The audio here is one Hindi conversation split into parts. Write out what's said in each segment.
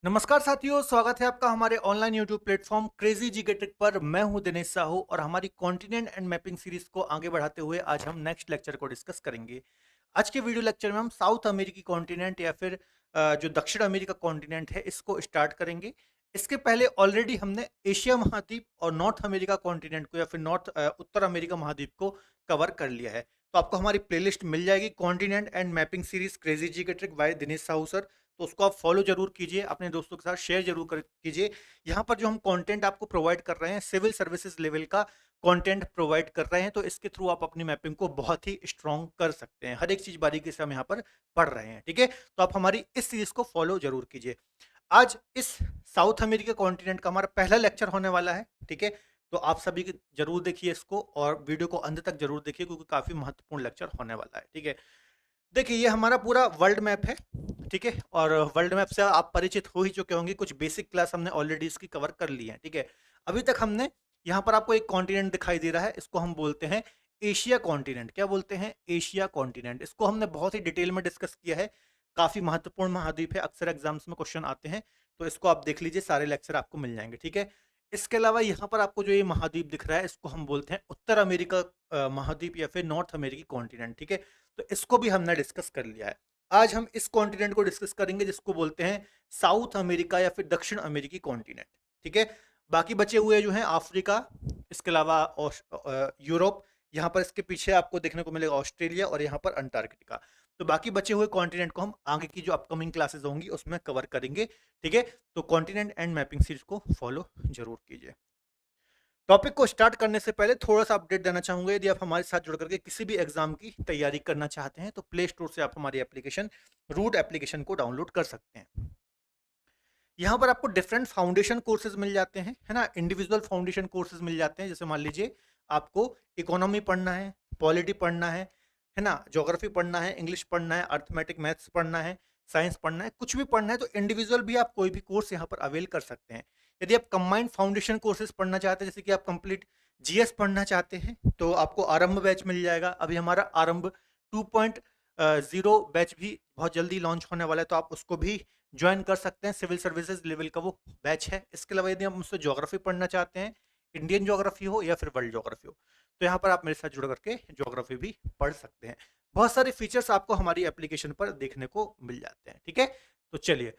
नमस्कार साथियों, स्वागत है आपका हमारे online YouTube platform crazy GK trick पर। मैं हूं दिनेश साहू और हमारी कॉन्टिनेंट एंड मैपिंग सीरीज को आगे बढ़ाते हुए आज हम नेक्स्ट लेक्चर को डिस्कस करेंगे। आज के वीडियो लेक्चर में हम साउथ अमेरिकी कॉन्टिनेंट या फिर जो दक्षिण अमेरिका कॉन्टिनेंट है इसको स्टार्ट करेंगे। इसके पहले ऑलरेडी हमने एशिया महाद्वीप और नॉर्थ अमेरिका कॉन्टिनेंट को या फिर उत्तर अमेरिका महाद्वीप को कवर कर लिया है। तो आपको हमारी प्लेलिस्ट मिल जाएगी continent and mapping series crazy GK trick bye Dinesh Sahu sir. तो उसको आप फॉलो जरूर कीजिए, अपने दोस्तों के साथ शेयर जरूर कीजिए। यहाँ पर जो हम कंटेंट आपको प्रोवाइड कर रहे हैं सिविल सर्विसेज लेवल का कंटेंट प्रोवाइड कर रहे हैं, तो इसके थ्रू आप अपनी मैपिंग को बहुत ही स्ट्रॉन्ग कर सकते हैं। हर एक चीज बारीकी से हम यहाँ पर पढ़ रहे हैं, ठीक है। तो आप हमारी इस सीरीज को फॉलो जरूर कीजिए। आज इस साउथ अमेरिका कॉन्टिनेंट का हमारा पहला लेक्चर होने वाला है, ठीक है। तो आप सभी जरूर देखिए इसको और वीडियो को अंत तक जरूर देखिए क्योंकि काफी महत्वपूर्ण लेक्चर होने वाला है, ठीक है। देखिए ये हमारा पूरा वर्ल्ड मैप है, ठीक है। और वर्ल्ड मैप से आप परिचित हो ही चुके होंगे, कुछ बेसिक क्लास हमने ऑलरेडी इसकी कवर कर ली है, ठीक है। अभी तक हमने यहाँ पर आपको एक कॉन्टिनेंट दिखाई दे रहा है, इसको हम बोलते हैं एशिया कॉन्टिनेंट। क्या बोलते हैं? Asia continent. इसको हमने बहुत ही डिटेल में डिस्कस किया है, काफी महत्वपूर्ण महाद्वीप है, अक्सर एग्जाम्स में क्वेश्चन आते हैं। तो इसको आप देख लीजिए, सारे लेक्चर आपको मिल जाएंगे, ठीक है। इसके अलावा यहाँ पर आपको जो ये महाद्वीप दिख रहा है इसको हम बोलते हैं उत्तर अमेरिका महाद्वीप या फिर नॉर्थ अमेरिकी कॉन्टिनेंट, ठीक है। तो इसको भी हमने डिस्कस कर लिया है। आज हम इस कॉन्टिनेंट को डिस्कस करेंगे जिसको बोलते हैं साउथ अमेरिका या फिर दक्षिण अमेरिकी कॉन्टिनेंट, ठीक है। बाकी बचे हुए जो हैं अफ्रीका, इसके अलावा यूरोप, यहाँ पर इसके पीछे आपको देखने को मिलेगा ऑस्ट्रेलिया और यहाँ पर अंटार्कटिका। तो बाकी बचे हुए कॉन्टिनेंट को हम आगे की जो अपकमिंग क्लासेस होंगी उसमें कवर करेंगे, ठीक है। तो कॉन्टिनेंट एंड मैपिंग सीरीज को फॉलो जरूर कीजिए। टॉपिक को स्टार्ट करने से पहले थोड़ा सा अपडेट देना चाहूंगा। यदि आप हमारे साथ जुड़ करके किसी भी एग्जाम की तैयारी करना चाहते हैं तो प्ले स्टोर से आप हमारी एप्लीकेशन रूट एप्लीकेशन को डाउनलोड कर सकते हैं। यहाँ पर आपको डिफरेंट फाउंडेशन कोर्सेज मिल जाते हैं, है ना। इंडिविजुअल फाउंडेशन कोर्सेज मिल जाते हैं, जैसे मान लीजिए आपको इकोनॉमी पढ़ना है, पॉलिटी पढ़ना है ना, ज्योग्राफी पढ़ना है, इंग्लिश पढ़ना है, अर्थमेटिक मैथ्स पढ़ना है, साइंस पढ़ना है, कुछ भी पढ़ना है तो इंडिविजुअल भी आप कोई भी कोर्स यहाँ पर अवेल कर सकते हैं। यदि आप कंबाइंड फाउंडेशन कोर्सेज पढ़ना चाहते हैं, जैसे कि आप कंप्लीट जीएस पढ़ना चाहते हैं, तो आपको आरंभ बैच मिल जाएगा। अभी हमारा आरंभ 2.0 बैच भी बहुत जल्दी लॉन्च होने वाला है, तो आप उसको भी ज्वाइन कर सकते हैं। सिविल सर्विसेज लेवल का वो बैच है। इसके अलावा यदि आप मुझसे ज्योग्राफी पढ़ना चाहते हैं, इंडियन ज्योग्राफी हो या फिर वर्ल्ड ज्योग्राफी हो, तो यहाँ पर आप मेरे साथ जुड़ करके ज्योग्राफी भी पढ़ सकते हैं। बहुत सारे फीचर्स आपको हमारी एप्लीकेशन पर देखने को मिल जाते हैं, ठीक है। तो चलिए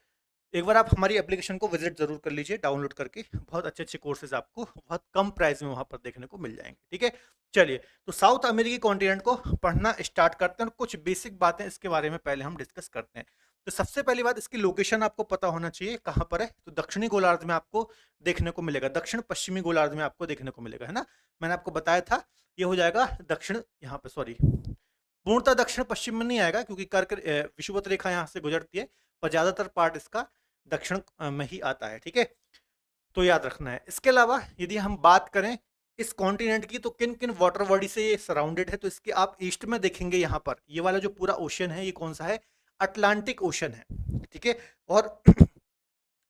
एक बार आप हमारी एप्लीकेशन को विजिट जरूर कर लीजिए डाउनलोड करके। बहुत अच्छे अच्छे कोर्सेज आपको बहुत कम प्राइस में वहां पर देखने को मिल जाएंगे, ठीक है। चलिए तो साउथ अमेरिकी कॉन्टिनेंट को पढ़ना स्टार्ट करते हैं और कुछ बेसिक बातें इसके बारे में पहले हम डिस्कस करते हैं। तो सबसे पहली बात, इसकी लोकेशन आपको पता होना चाहिए कहाँ पर है। तो दक्षिणी गोलार्ध में आपको देखने को मिलेगा, दक्षिण पश्चिमी गोलार्ध में आपको देखने को मिलेगा, है ना। मैंने आपको बताया था ये हो जाएगा दक्षिण, यहाँ पे सॉरी, पूर्णतः दक्षिण पश्चिम में नहीं आएगा क्योंकि कर्क विषुवत रेखा यहाँ से गुजरती है, पर ज्यादातर पार्ट इसका दक्षिण में ही आता है, ठीक है। तो याद रखना है। इसके अलावा यदि हम बात करें इस कॉन्टिनेंट की, तो किन किन वाटर बॉडी से ये सराउंडेड है, तो इसके आप ईस्ट में देखेंगे, यहाँ पर ये वाला जो पूरा ओशन है ये कौन सा है? अटलांटिक ओशन है, ठीक है। और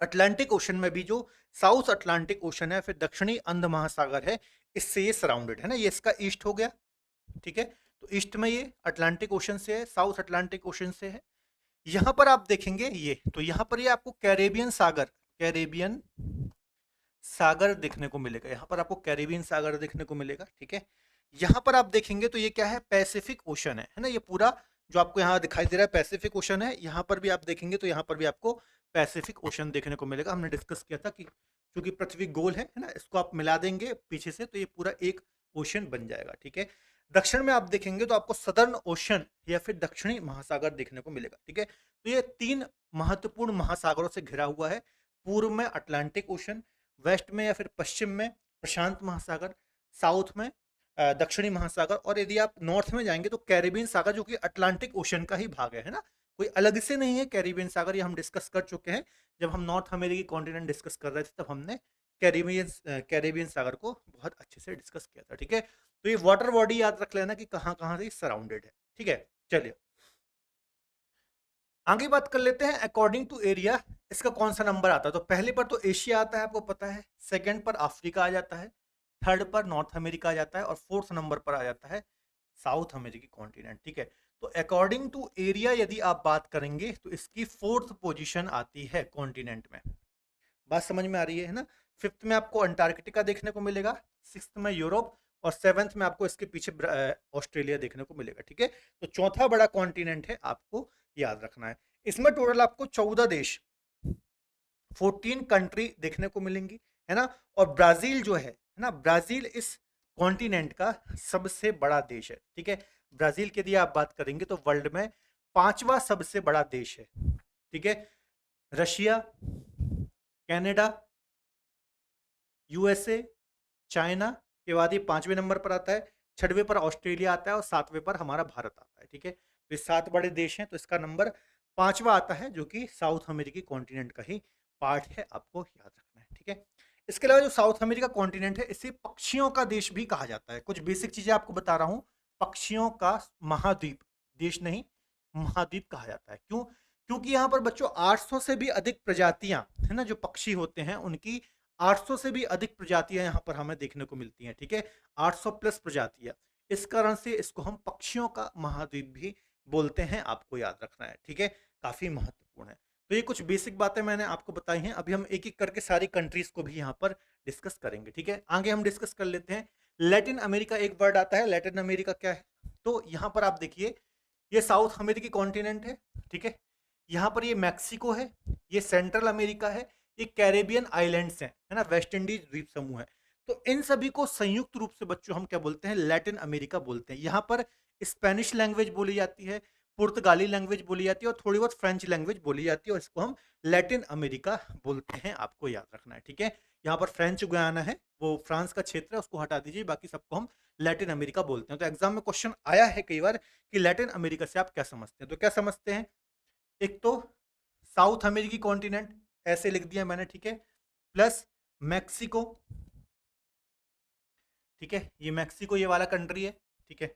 अटलांटिक ओशन में भी जो साउथ अटलांटिक ओशन है फिर दक्षिणी अंध महासागर है, इससे ये सराउंडेड है ना। ये इसका ईस्ट हो गया, ठीक है। तो ईस्ट में ये अटलांटिक ओशन से है, साउथ अटलांटिक ओशन से है। यहां पर आप देखेंगे ये, तो यहां पर ये आपको कैरेबियन सागर, कैरेबियन सागर देखने को मिलेगा। यहाँ पर आपको कैरेबियन सागर देखने को मिलेगा, ठीक है। यहाँ पर आप देखेंगे तो ये क्या है? पैसिफिक ओशन है ना। ये पूरा जो आपको यहाँ दिखाई दे रहा है पैसिफिक ओशन है। यहाँ पर भी आप देखेंगे तो यहाँ पर भी आपको पैसिफिक ओशन देखने को मिलेगा। हमने डिस्कस किया था कि क्योंकि पृथ्वी गोल है ना, इसको आप मिला देंगे पीछे से तो ये पूरा एक ओशन बन जाएगा, ठीक है। दक्षिण में आप देखेंगे तो आपको सदर्न ओशन या फिर दक्षिणी महासागर देखने को मिलेगा, ठीक है। तो ये तीन महत्वपूर्ण महासागरों से घिरा हुआ है। पूर्व में अटलांटिक ओशन, वेस्ट में या फिर पश्चिम में प्रशांत महासागर, साउथ में दक्षिणी महासागर, और यदि आप नॉर्थ में जाएंगे तो कैरिबियन सागर जो कि अटलांटिक ओशन का ही भाग है ना। कोई अलग से नहीं है कैरिबियन सागर, ये हम डिस्कस कर चुके हैं। जब हम नॉर्थ अमेरिकी कॉन्टिनेंट डिस्कस कर रहे थे तब हमने कैरिबियन सागर को बहुत अच्छे से डिस्कस किया था, ठीक है। तो ये वाटर बॉडी याद रख लेना कि कहाँ कहाँ से सराउंडेड है, ठीक है। चलिए आगे बात कर लेते हैं। अकॉर्डिंग टू एरिया इसका कौन सा नंबर आता है? तो पहले पर तो एशिया आता है, आपको पता है। सेकंड पर अफ्रीका आ जाता है, थर्ड पर नॉर्थ अमेरिका आ जाता है और फोर्थ नंबर पर आ जाता है साउथ अमेरिकी कॉन्टिनेंट, ठीक है। तो अकॉर्डिंग टू एरिया यदि आप बात करेंगे तो इसकी 4th पोजीशन आती है कॉन्टिनेंट में। बात समझ में आ रही है ना? 5th में आपको अंटार्कटिका देखने को मिलेगा, 6th में यूरोप और 7th में आपको इसके पीछे ऑस्ट्रेलिया देखने को मिलेगा। ठीक है, तो चौथा बड़ा कॉन्टिनेंट है, आपको याद रखना है। इसमें टोटल आपको 14 देश, 14 कंट्री देखने को मिलेंगी, है ना? और ब्राजील जो है ना, ब्राजील इस कॉन्टिनेंट का सबसे बड़ा देश है। ठीक है, ब्राजील की यदि आप बात करेंगे तो वर्ल्ड में 5वां सबसे बड़ा देश है। ठीक है, रशिया, कनाडा, यूएसए, चाइना के बाद ये 5वें नंबर पर आता है, 6वें पर ऑस्ट्रेलिया आता है और 7वें पर हमारा भारत आता है। ठीक है, तो ये 7 बड़े देश हैं, तो इसका नंबर 5वां आता है, जो कि साउथ अमेरिकी कॉन्टिनेंट का ही पार्ट है, आपको याद रखना है। ठीक है, इसके अलावा जो साउथ अमेरिका कॉन्टिनेंट है, इसे पक्षियों का देश भी कहा जाता है। कुछ बेसिक चीजें आपको बता रहा हूं, पक्षियों का महाद्वीप, देश नहीं महाद्वीप कहा जाता है। क्यों? क्योंकि यहाँ पर बच्चों 800 से भी अधिक प्रजातियां, है ना, जो पक्षी होते हैं उनकी 800 से भी अधिक प्रजातियां यहाँ पर हमें देखने को मिलती हैं। ठीक है, 800 प्लस प्रजातियां, इस कारण से इसको हम पक्षियों का महाद्वीप भी बोलते हैं, आपको याद रखना है। ठीक है, काफी महत्वपूर्ण है। तो ये कुछ बेसिक बातें मैंने आपको बताई हैं। अभी हम एक एक करके सारी कंट्रीज को भी यहाँ पर डिस्कस करेंगे। ठीक है, आगे हम डिस्कस कर लेते हैं। लैटिन अमेरिका एक वर्ड आता है, लैटिन अमेरिका क्या है? तो यहाँ पर आप देखिए, ये साउथ अमेरिकी कॉन्टिनेंट है। ठीक है, यहाँ पर ये मैक्सिको है, ये सेंट्रल अमेरिका है, ये कैरेबियन आइलैंड्स हैं, है ना, वेस्ट इंडीज द्वीप समूह है। तो इन सभी को संयुक्त रूप से बच्चों हम क्या बोलते हैं? लैटिन अमेरिका बोलते हैं। यहाँ पर स्पेनिश लैंग्वेज बोली जाती है, पुर्तगाली लैंग्वेज बोली जाती है और थोड़ी बहुत फ्रेंच लैंग्वेज बोली जाती है, और इसको हम लैटिन अमेरिका बोलते हैं, आपको याद रखना है। ठीक है, यहाँ पर फ्रेंच गुयाना है, वो फ्रांस का क्षेत्र है, उसको हटा दीजिए, बाकी सबको हम लैटिन अमेरिका बोलते हैं। तो एग्जाम में क्वेश्चन आया है कई बार कि लैटिन अमेरिका से आप क्या समझते हैं? तो क्या समझते हैं? एक तो साउथ अमेरिकी कॉन्टिनेंट ऐसे लिख दिया मैंने। ठीक है, प्लस मैक्सिको। ठीक है, ये मैक्सिको ये वाला कंट्री है। ठीक है,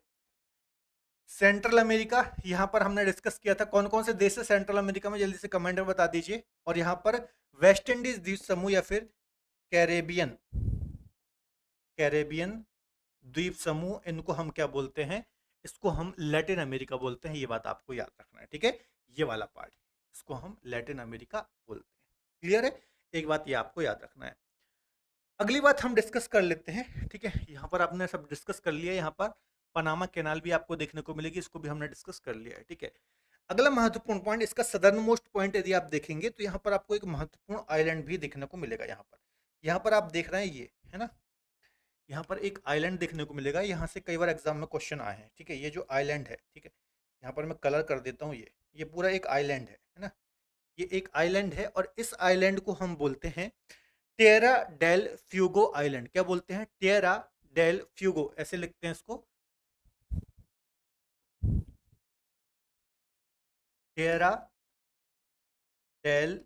सेंट्रल अमेरिका, यहां पर हमने डिस्कस किया था कौन कौन से देश है सेंट्रल अमेरिका में, जल्दी से कमेंट में बता दीजिए। और यहां पर वेस्ट इंडीज द्वीप समूह या फिर कैरेबियन, कैरेबियन द्वीप समूह, इनको हम क्या बोलते हैं? इसको हम लैटिन अमेरिका बोलते हैं। ये बात आपको याद रखना है। ठीक है, ये वाला पार्ट, इसको हम लैटिन अमेरिका बोलते हैं। क्लियर है? एक बात ये आपको याद रखना है। अगली बात हम डिस्कस कर लेते हैं। ठीक है, यहाँ पर आपने सब डिस्कस कर लिया। यहाँ पर पनामा कैनाल भी आपको देखने को मिलेगी, इसको भी हमने डिस्कस कर लिया है। ठीक है, अगला महत्वपूर्ण पॉइंट, इसका सदर्न मोस्ट पॉइंट यदि आप देखेंगे तो यहाँ पर आपको एक महत्वपूर्ण आइलैंड भी देखने को मिलेगा। यहाँ पर आप देख रहे हैं, ये है ना, यहाँ पर एक आइलैंड देखने को मिलेगा। यहाँ से कई बार एग्जाम में क्वेश्चन आए हैं। ठीक है, ये जो आइलैंड है, ठीक है, यहाँ पर मैं कलर कर देता हूँ, ये पूरा एक आइलैंड है ना, ये एक आइलैंड है और इस आइलैंड को हम बोलते हैं टेरा डेल फ्यूगो आइलैंड। क्या बोलते हैं? टेरा डेल फ्यूगो, ऐसे लिखते हैं इसको, टेरा डेल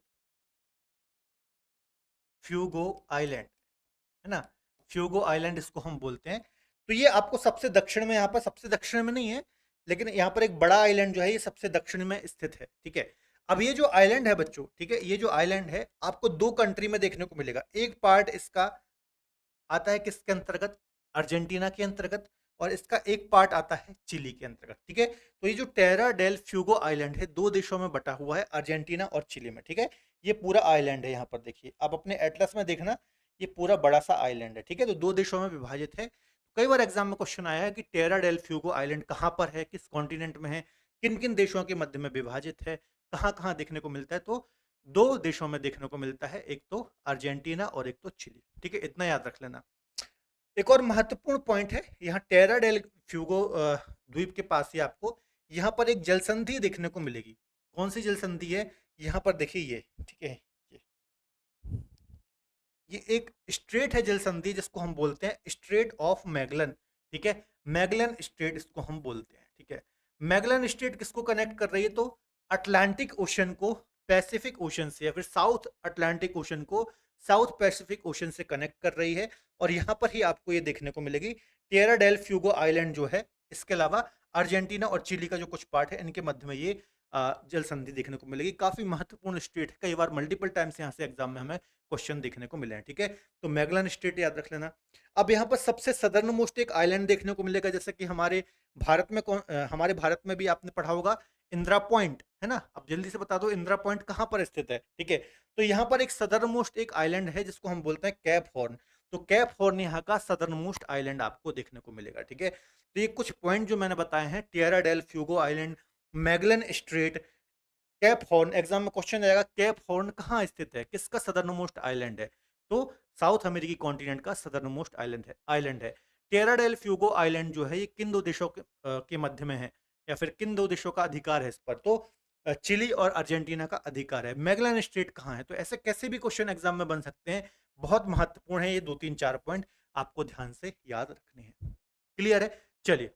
फ्यूगो आइलैंड, है ना, फ्यूगो आइलैंड इसको हम बोलते हैं। तो ये आपको सबसे दक्षिण में, यहाँ पर सबसे दक्षिण में नहीं है, लेकिन यहाँ पर एक बड़ा आइलैंड जो है ये सबसे दक्षिण में स्थित है। ठीक है, अब ये जो आइलैंड है बच्चों, ठीक है, ये जो आइलैंड है आपको दो कंट्री में देखने को मिलेगा। एक पार्ट इसका आता है किसके अंतर्गत? अर्जेंटीना के अंतर्गत, और इसका एक पार्ट आता है चिली के अंतर्गत। ठीक है, तो ये जो टेरा डेल फ्यूगो आइलैंड है दो देशों में बटा हुआ है, अर्जेंटीना और चिली में। ठीक है, ये पूरा आइलैंड है, यहाँ पर देखिए आप अपने एटलस में देखना, ये पूरा बड़ा सा आइलैंड है। ठीक है, तो दो देशों में विभाजित है। कई बार एग्जाम में क्वेश्चन आया है कि टेरा डेल फ्यूगो आइलैंड कहाँ पर है, किस कॉन्टिनेंट में है, किन किन देशों के मध्य में विभाजित है, कहाँ कहाँ देखने को मिलता है? तो दो देशों में देखने को मिलता है, एक तो अर्जेंटीना और एक तो चिली। ठीक है, इतना याद रख लेना। एक और महत्वपूर्ण पॉइंट है, यहाँ टेरा डेल फ्यूगो द्वीप के पास ही आपको यहाँ पर एक जलसंधि देखने को मिलेगी। कौन सी जलसंधि है? यहाँ पर देखिए ये, ठीक है, ये एक स्ट्रेट है जलसंधि, जिसको हम बोलते हैं स्ट्रेट ऑफ मैगलन। ठीक है, मैगलन स्ट्रेट इसको हम बोलते हैं। ठीक है, मैगलन स्ट्रेट किसको कनेक्ट कर रही है? तो अटलांटिक ओशन को पैसिफिक ओशन से, या फिर साउथ अटलांटिक ओशन को साउथ पैसिफिक ओशन से कनेक्ट कर रही है। और यहाँ पर ही आपको ये देखने को मिलेगी टेरा डेल फ्यूगो आइलैंड जो है। इसके अलावा अर्जेंटीना और चिली का जो कुछ पार्ट है, इनके मध्य में ये जल संधि देखने को मिलेगी। काफी महत्वपूर्ण स्टेट है, कई बार मल्टीपल टाइम्स यहाँ से एग्जाम में हमें क्वेश्चन देखने को मिले हैं। ठीक है, तो मैगलन स्टेट याद रख लेना। अब यहाँ पर सबसे सदर्न मोस्ट एक आइलैंड देखने को मिलेगा, जैसे कि हमारे भारत में भी आपने पढ़ा होगा इंदिरा पॉइंट, है ना। अब जल्दी से बता दो इंदिरा पॉइंट कहाँ पर स्थित है। ठीक है, तो यहाँ पर एक सदर्न मोस्ट एक आइलैंड है जिसको हम बोलते हैं कैप हॉर्न। तो कैप हॉर्न यहाँ का सदर्न मोस्ट आइलैंड आपको देखने को मिलेगा। ठीक है, तो ये कुछ पॉइंट जो मैंने बताए हैं, Tierra del Fuego island, Magellan Strait, Cape Horn. Exam में क्वेश्चन आएगा कैप हॉर्न कहाँ स्थित है, किसका सदर्न मोस्ट आइलैंड है, तो साउथ अमेरिकी कॉन्टिनेंट का सदर्न मोस्ट आइलैंड है। टेरा डेल फ्यूगो आइलैंड जो है ये किन दो देशों के मध्य में है, या फिर किन दो देशों का अधिकार है इस पर, तो चिली और अर्जेंटीना का अधिकार है। मैगलन स्ट्रेट कहाँ है, तो ऐसे कैसे भी क्वेश्चन एग्जाम में बन सकते हैं, बहुत महत्वपूर्ण है ये 2 3 4 पॉइंट आपको ध्यान से याद रखने हैं। क्लियर है, चलिए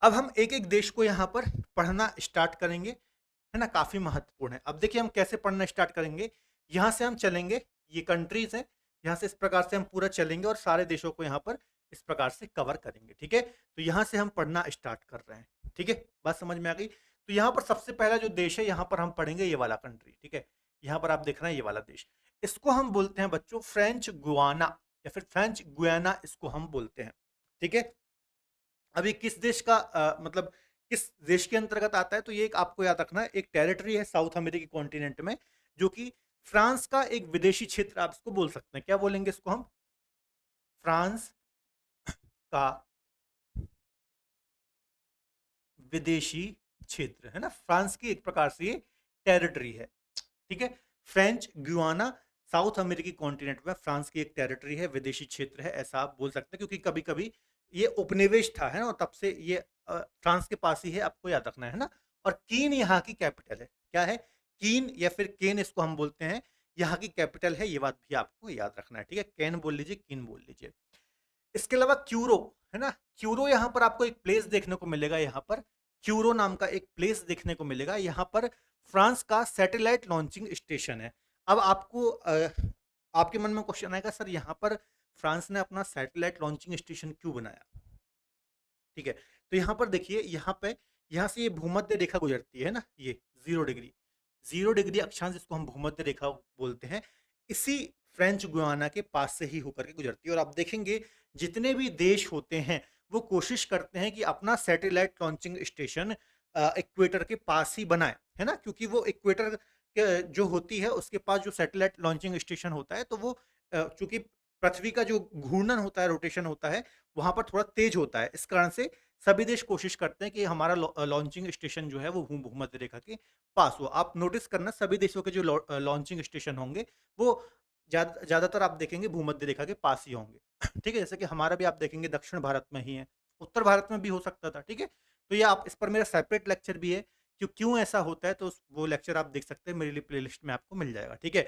अब हम एक एक देश को यहाँ पर पढ़ना स्टार्ट करेंगे, है ना। काफी महत्वपूर्ण है। अब देखिए हम कैसे पढ़ना स्टार्ट करेंगे, यहाँ से हम चलेंगे, ये कंट्रीज हैं, यहाँ से इस प्रकार से हम पूरा चलेंगे और सारे देशों को यहाँ पर इस प्रकार से कवर करेंगे। ठीक है, तो यहाँ से हम पढ़ना स्टार्ट कर रहे हैं। ठीक है, बात समझ में आ गई। तो यहाँ पर सबसे पहला जो देश है, यहाँ पर हम पढ़ेंगे ये वाला कंट्री। ठीक है, यहाँ पर आप देख रहे हैं ये वाला देश, इसको हम बोलते हैं बच्चों फ्रेंच गुआना, या फिर फ्रेंच गुयाना इसको हम बोलते हैं। ठीक है, अभी किस देश का मतलब किस देश के अंतर्गत आता है, तो ये एक आपको याद रखना है, एक टेरिटरी है साउथ अमेरिकी कॉन्टिनेंट में, जो कि फ्रांस का एक विदेशी क्षेत्र आप इसको बोल सकते हैं। क्या बोलेंगे इसको हम, फ्रांस का विदेशी क्षेत्र, है ना। फ्रांस की एक प्रकार से ये टेरिटरी है। ठीक है, फ्रेंच गुयाना साउथ अमेरिकी कॉन्टिनेंट में फ्रांस की एक टेरिटरी है, विदेशी क्षेत्र है, ऐसा आप बोल सकते हैं, क्योंकि कभी कभी ये उपनिवेश था, है ना, और तब से ये फ्रांस के पास ही है, आपको याद रखना है ना। और कीन यहाँ की कैपिटल है। क्या है, कीन या फिर केन इसको हम बोलते हैं, यहाँ की कैपिटल है, ये बात भी आपको याद रखना है। ठीक है, केन बोल लीजिए, कीन बोल लीजिए। इसके अलावा क्यूरो, है ना, क्यूरो यहाँ पर आपको एक प्लेस देखने को मिलेगा, यहाँ पर क्यूरो नाम का एक प्लेस देखने को मिलेगा। यहाँ पर फ्रांस का सैटेलाइट लॉन्चिंग स्टेशन है। अब आपको आपके मन में क्वेश्चन आएगा, सर यहाँ पर फ्रांस ने अपना सैटेलाइट लॉन्चिंग स्टेशन क्यों बनाया। ठीक है, तो यहाँ पर देखिए, यहाँ से ये भूमध्य रेखा गुजरती है ना, ये 0 डिग्री, 0 डिग्री अक्षांश जिसको हम भूमध्य रेखा बोलते हैं, इसी फ्रेंच गुयाना के पास से ही होकर के गुजरती है। और आप देखेंगे जितने भी देश होते हैं वो कोशिश करते हैं कि अपना सैटेलाइट लॉन्चिंग स्टेशन इक्वेटर के पास ही बनाए, है ना, क्योंकि वो इक्वेटर जो होती है उसके पास जो सैटेलाइट लॉन्चिंग स्टेशन होता है, तो वो चूंकि पृथ्वी का जो घूर्णन होता है, रोटेशन होता है, वहां पर थोड़ा तेज होता है। इस कारण से सभी देश कोशिश करते हैं कि हमारा लॉन्चिंग स्टेशन जो है वो भूमध्य रेखा के पास हो। आप नोटिस करना सभी देशों के जो लॉन्चिंग स्टेशन होंगे वो ज्यादातर आप देखेंगे भूमध्य रेखा के पास ही होंगे। ठीक है, जैसे कि हमारा भी आप देखेंगे दक्षिण भारत में ही है, उत्तर भारत में भी हो सकता था। ठीक है, तो ये आप इस पर मेरा सेपरेट लेक्चर भी है, क्यों ऐसा होता है, तो वो लेक्चर आप देख सकते हैं, मेरे लिए प्लेलिस्ट में आपको मिल जाएगा। ठीक है,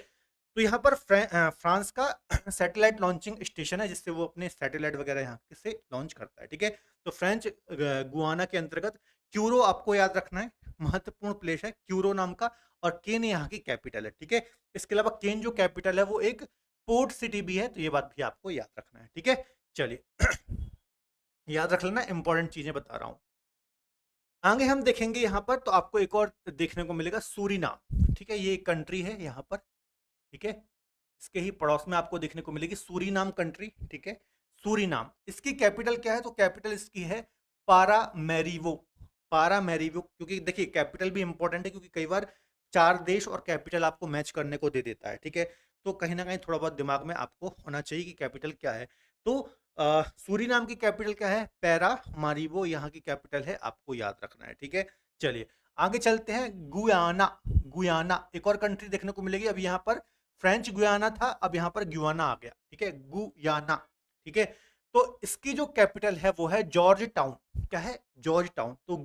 तो यहाँ पर फ्रांस का सैटेलाइट लॉन्चिंग स्टेशन है, जिससे वो अपने सैटेलाइट वगैरह यहाँ से लॉन्च करता है। ठीक है, तो फ्रेंच गुआना के अंतर्गत क्यूरो आपको याद रखना है, महत्वपूर्ण प्लेस है क्यूरो नाम का, और केन यहाँ की कैपिटल है। ठीक है, इसके अलावा केन जो कैपिटल है वो एक पोर्ट सिटी भी है, तो ये बात भी आपको याद रखना है। ठीक है, चलिए याद रख लेना, इंपॉर्टेंट चीजें बता रहा हूँ। आगे हम देखेंगे यहाँ पर, तो आपको एक और देखने को मिलेगा सूरीनाम। ठीक है, ये एक कंट्री है यहाँ पर। ठीक है, इसके ही पड़ोस में आपको देखने को मिलेगी सूरीनाम कंट्री। ठीक है, सूरीनाम, इसकी कैपिटल क्या है, तो कैपिटल इसकी है पारामैरिवो। पारामैरिवो, क्योंकि देखिए कैपिटल भी इंपॉर्टेंट है, क्योंकि कई बार 4 देश और कैपिटल आपको मैच करने को दे देता है। ठीक है, तो कहीं ना कहीं थोड़ा बहुत दिमाग में आपको होना चाहिए कि कैपिटल क्या है। तो सूरीनाम की कैपिटल क्या है, पैरामारिवो यहाँ की कैपिटल है, आपको याद रखना है। ठीक है, चलिए आगे चलते हैं। गुयाना, गुयाना एक और कंट्री देखने को मिलेगी। अब यहाँ पर फ्रेंच गुयाना था, अब यहाँ पर गुयाना आ गया। ठीक है, गुयाना। ठीक है, तो इसकी जो कैपिटल है वो है जॉर्ज टाउन। क्या है, जॉर्ज टाउन। तो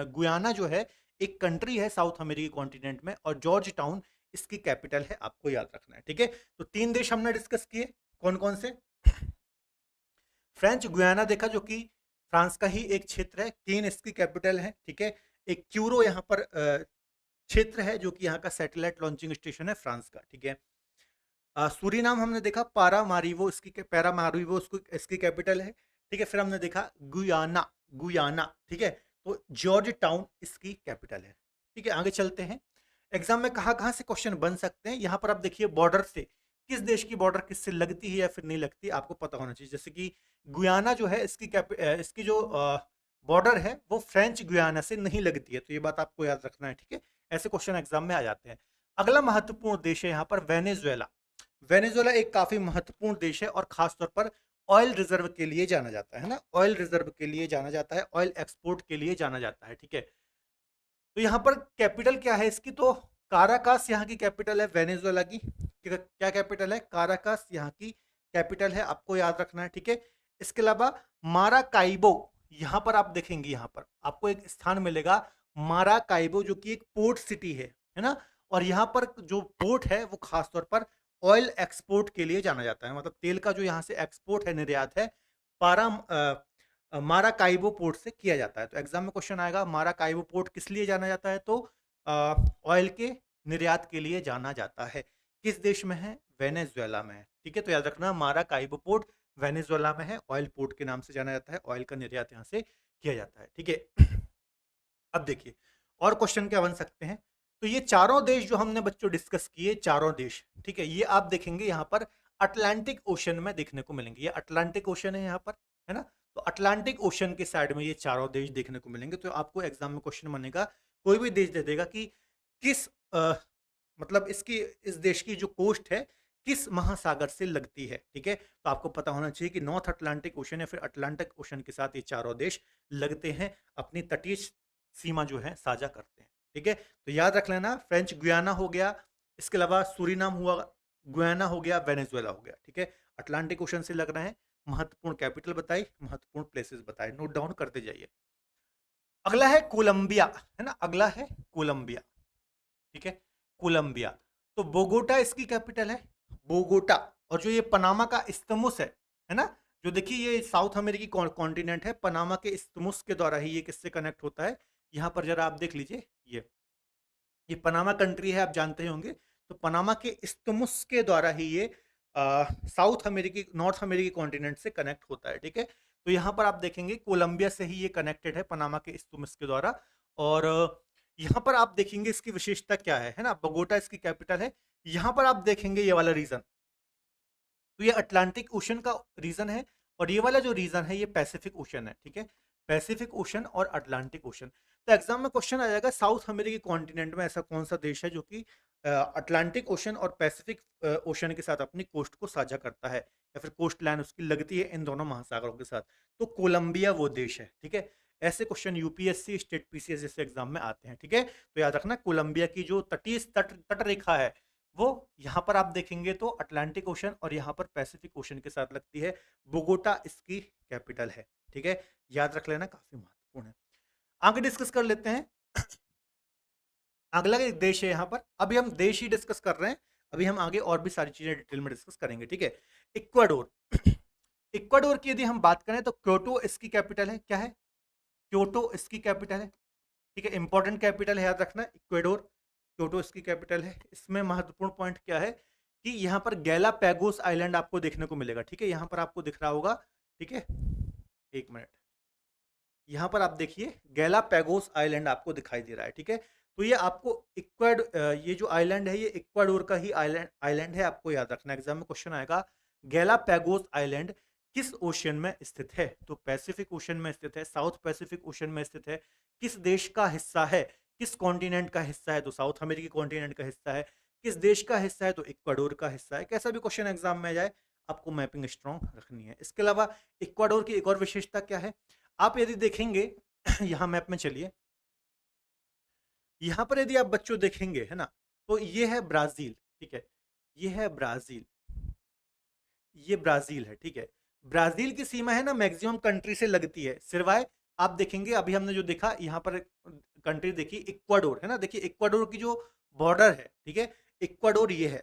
गुयाना जो है एक कंट्री है साउथ अमेरिकी कॉन्टिनेंट में, और जॉर्ज टाउन इसकी कैपिटल है, आपको याद रखना है। ठीक है, तो 3 देश हमने डिस्कस किए, कौन कौन से, फ्रेंच गुयाना देखा जो कि फ्रांस का ही एक क्षेत्र है, केन इसकी कैपिटल है। ठीक है, एक क्यूरो यहाँ पर क्षेत्र है जो कि यहाँ का सैटेलाइट लॉन्चिंग स्टेशन है फ्रांस का। ठीक है, सूरीनाम हमने देखा, पारामारिवो इसको इसकी कैपिटल है। ठीक है, फिर हमने देखा गुयाना, गुयाना। ठीक है, तो जॉर्ज टाउन इसकी कैपिटल है। ठीक है, आगे चलते हैं। एग्जाम में कहाँ कहाँ से क्वेश्चन बन सकते हैं, यहाँ पर आप देखिए बॉर्डर से, किस देश की बॉर्डर किससे लगती है या फिर नहीं लगती, आपको पता होना चाहिए। जैसे कि गुयाना जो है, इसकी जो बॉर्डर है वो फ्रेंच गुयाना से नहीं लगती है, तो ये बात आपको याद रखना है। ठीक है, ऐसे क्वेश्चन एग्जाम में आ जाते हैं। अगला महत्वपूर्ण देश है यहाँ पर वेनेजुएला। वेनेजुएला एक काफी महत्वपूर्ण देश है और खासतौर पर ऑयल रिजर्व के लिए जाना जाता है ना, ऑयल रिजर्व के लिए जाना जाता है, ऑयल एक्सपोर्ट के लिए जाना जाता है। ठीक है, तो यहाँ पर कैपिटल क्या है इसकी, तो काराकास यहाँ की कैपिटल है वेनेजुएला की। क्या कैपिटल है, काराकास यहाँ की कैपिटल है, आपको याद रखना है। ठीक है, इसके अलावा माराकाइबो, यहाँ पर आप देखेंगे, यहाँ पर आपको एक स्थान मिलेगा माराकाइबो, जो कि एक पोर्ट सिटी है ना। और यहाँ पर जो पोर्ट है वो खासतौर पर ऑयल एक्सपोर्ट के लिए जाना जाता है, मतलब तेल का जो यहाँ से एक्सपोर्ट है, निर्यात है, पारा माराकाइबो पोर्ट से किया जाता है। तो एग्जाम में क्वेश्चन आएगा माराकाइबो पोर्ट किस लिए जाना जाता है, तो ऑयल के निर्यात के लिए जाना जाता है। किस देश में है, वेनेजुएला में है। ठीक है, तो याद रखना माराकाइबो पोर्ट वेनेजुएला में है, ऑयल पोर्ट के नाम से जाना जाता है, ऑयल का निर्यात यहाँ से किया जाता है। ठीक है, अब देखिए और क्वेश्चन क्या बन सकते हैं। तो ये चारों देश जो हमने बच्चों डिस्कस किए, चारों देश, ठीक है, ये आप देखेंगे यहाँ पर अटलांटिक ओशन में देखने को मिलेंगे। ये अटलांटिक ओशन है यहाँ पर, है ना। तो अटलांटिक ओशन के साइड में ये चारों देश देखने को मिलेंगे। तो आपको एग्जाम में क्वेश्चन बनेगा, कोई भी देश दे देगा कि किस मतलब इसकी, इस देश की जो कोस्ट है किस महासागर से लगती है। ठीक है, तो आपको पता होना चाहिए कि नॉर्थ अटलांटिक ओशन या फिर अटलांटिक ओशन के साथ ये चारों देश लगते हैं, अपनी तटीय सीमा जो है साझा करते हैं। ठीक है, तो याद रख लेना, फ्रेंच गुयाना हो गया, इसके अलावा सूरीनाम हुआ, गुयाना हो गया, वेनेजुएला हो गया। ठीक है, अटलांटिक ओशन से लग रहे हैं, महत्वपूर्ण कैपिटल बताई, महत्वपूर्ण प्लेसेस बताए, नोट डाउन करते जाइए। अगला है कोलंबिया, है ना, अगला है कोलंबिया। ठीक है, कोलंबिया, तो बोगोटा इसकी कैपिटल है, बोगोटा। और जो ये पनामा का इस्तमुस है ना, जो देखिए ये साउथ अमेरिकी कॉन्टिनेंट है, पनामा के इस्तमुस के द्वारा ही ये किससे कनेक्ट होता है, यहाँ पर जरा आप देख लीजिए, ये पनामा कंट्री है, आप जानते ही होंगे। तो पनामा के इस्तमुस के द्वारा ही ये साउथ अमेरिकी, नॉर्थ अमेरिकी कॉन्टिनेंट से कनेक्ट होता है। ठीक है, तो यहाँ पर आप देखेंगे कोलंबिया से ही ये कनेक्टेड है, पनामा के इस्तमुस के द्वारा। और यहाँ पर आप देखेंगे इसकी विशेषता क्या है ना, बगोटा इसकी कैपिटल है। यहाँ पर आप देखेंगे ये वाला रीजन, तो ये अटलांटिक ओशन का रीजन है, और ये वाला जो रीजन है ये पैसिफिक ओशन है। ठीक है, पैसिफिक ओशन और अटलांटिक ओशन। तो एग्जाम में क्वेश्चन आ जाएगा, साउथ अमेरिकी कॉन्टिनेंट में ऐसा कौन सा देश है जो कि अटलांटिक ओशन और पैसिफिक ओशन के साथ अपनी कोस्ट को साझा करता है, या फिर कोस्ट लाइन उसकी लगती है इन दोनों महासागरों के साथ, तो कोलंबिया वो देश है। ठीक है, ऐसे क्वेश्चन यूपीएससी, स्टेट पीसीएस जैसे एग्जाम में आते हैं। ठीक है, तो याद रखना कोलंबिया की जो तटीय तट रेखा है वो यहाँ पर आप देखेंगे तो अटलांटिक ओशन और यहाँ पर पैसिफिक ओशन के साथ लगती है, बोगोटा इसकी कैपिटल है। ठीक है, याद रख लेना, काफी महत्वपूर्ण है। आगे डिस्कस कर लेते हैं। अगला एक देश है यहाँ पर, अभी हम देश ही डिस्कस कर रहे हैं, अभी हम आगे और भी सारी चीजें डिटेल में डिस्कस करेंगे। ठीक है, इक्वाडोर। इक्वाडोर की यदि हम बात करें तो क्योटो इसकी कैपिटल है, क्या है, क्योटो इसकी कैपिटल है। ठीक है, इंपॉर्टेंट कैपिटल है, याद रखना, इक्वाडोर, क्योटो इसकी कैपिटल है। इसमें महत्वपूर्ण पॉइंट क्या है कि यहाँ पर गैलापैगोस आइलैंड आपको देखने को मिलेगा। ठीक है, यहाँ पर आपको दिख रहा होगा। ठीक है, एक मिनट, यहाँ पर आप देखिए गैलापैगोस आइलैंड आपको दिखाई दे रहा है। ठीक है, तो ये आपको ये जो आइलैंड है ये इक्वाडोर का ही आइलैंड आइलैंड है, आपको याद रखना, एग्जाम में क्वेश्चन आएगा गैलापैगोस आइलैंड किस ओशन में स्थित है, तो पैसिफिक ओशन में स्थित है, साउथ पैसिफिक ओशन में स्थित है। किस देश का हिस्सा है, किस कॉन्टिनेंट का हिस्सा है, तो साउथ अमेरिकी कॉन्टिनेंट का हिस्सा है। किस देश का हिस्सा है, तो इक्वाडोर का हिस्सा है। कैसा भी क्वेश्चन एग्जाम में आ जाए, आपको मैपिंग स्ट्रॉन्ग रखनी है। इसके अलावा इक्वाडोर की एक और विशेषता क्या है, आप यदि देखेंगे यहाँ मैप में चलिए, यहाँ पर यदि आप बच्चों देखेंगे, है ना, तो ये है ब्राजील। ठीक है, ये है ब्राजील, ये ब्राजील है। ठीक है, ब्राजील की सीमा है ना मैक्सिमम कंट्री से लगती है, सिवाय आप देखेंगे अभी हमने जो देखा यहाँ पर कंट्री देखी इक्वाडोर, है ना, देखिए इक्वाडोर की जो बॉर्डर है, ठीक है, इक्वाडोर ये है,